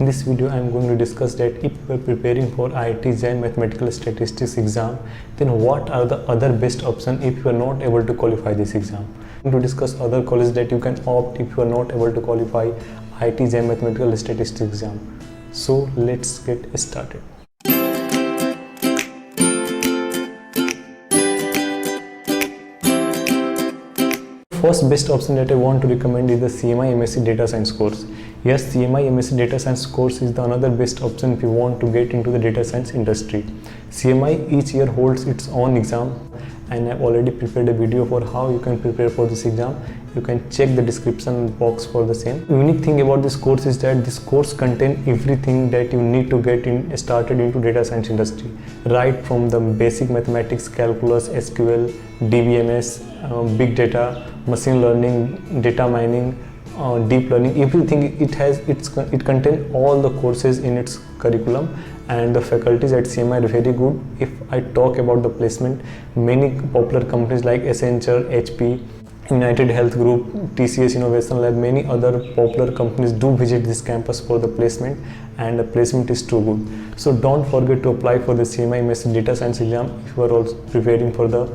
In this video I am going to discuss that if you are preparing for IIT JEE Mathematical Statistics exam, then what are the other best options if you are not able to qualify this exam. I'm going to discuss other colleges that you can opt if you are not able to qualify IIT JEE Mathematical Statistics exam. So let's get started. First best option that I want to recommend is the CMI MSc Data Science course. Yes, CMI MSc Data Science course is the another best option if you want to get into the data science industry. CMI each year holds its own exam, and I've already prepared a video for how you can prepare for this exam. You can check the description box for the same. The unique thing about this course is that this course contains everything that you need to get started into data science industry, right from the basic mathematics, calculus, SQL, DBMS, big data, machine learning, data mining, deep learning, everything. It contains all the courses in its curriculum, and the faculties at CMI are very good. If I talk about the placement, many popular companies like Accenture, HP, United Health Group, TCS Innovation Lab, many other popular companies do visit this campus for the placement, and the placement is too good. So don't forget to apply for the CMI MSc Data Science exam if you are also preparing for the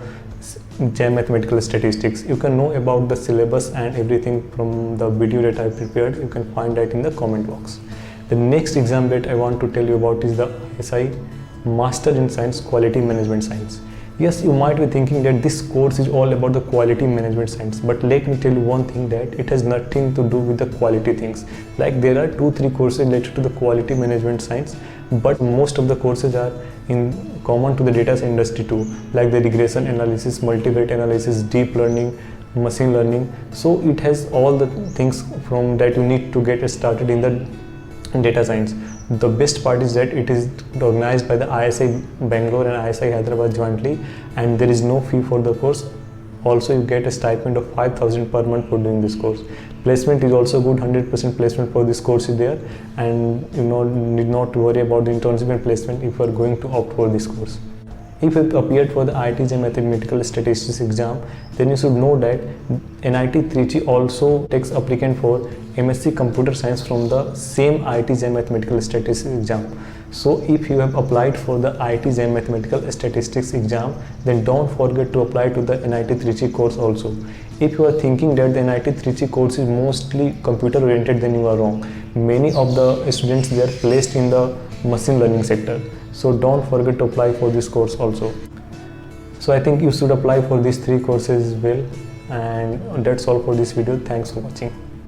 JEE Mathematical Statistics. You can know about the syllabus and everything from the video that I prepared. You can find that in the comment box. The next exam that I want to tell you about is the ISI Master in Science Quality Management Science. Yes, you might be thinking that this course is all about the quality management science, but let me tell you one thing, that it has nothing to do with the quality things. Like there are 2-3 courses related to the quality management science, but most of the courses are in common to the data science industry too, like the regression analysis, multivariate analysis, deep learning, machine learning. So it has all the things from that you need to get started in the data science. The best part is that it is organized by the ISI Bangalore and ISI Hyderabad jointly, and there is no fee for the course. Also, you get a stipend of 5,000 per month for doing this course. Placement is also good, 100% placement for this course is there, and you need not to worry about the internship and placement if you are going to opt for this course. If you appeared for the IIT JEE Mathematical Statistics exam, then you should know that NIT Trichy also takes applicant for MSc Computer Science from the same IIT JEE Mathematical Statistics exam. So if you have applied for the IIT JEE Mathematical Statistics exam, then don't forget to apply to the NIT Trichy course also. If you are thinking that the NIT Trichy course is mostly computer oriented, then you are wrong. Many of the students, they are placed in the machine learning sector. So don't forget to apply for this course also. So I think you should apply for these 3 courses as well. And that's all for this video. Thanks for watching.